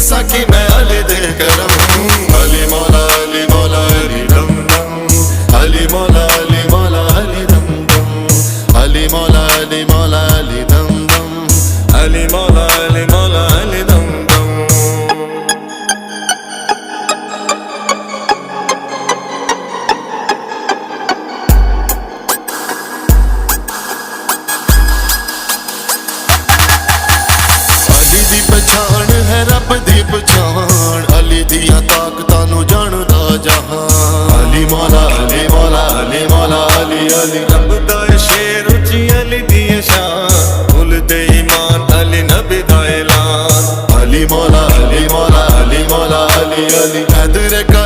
दसा कि मैं अली दे करम। अली मौला अली मौला अली दम दम, अली मौला अली मौला अली दम दम, अली मौला अली मौला अली दम दम, अली मौला अली मौला अली दम दम। अली दी पछाण है रब दी पछाण, अली दियां ताकतां नूं जानदा जहान। अली मौला अली मौला अली मौला अली अली रब दा शेर उची अली दी शान, कुल दे ईमान अली नबी दा ऐलान। अली मौला अली मौला अली मौला अली अली हैदर का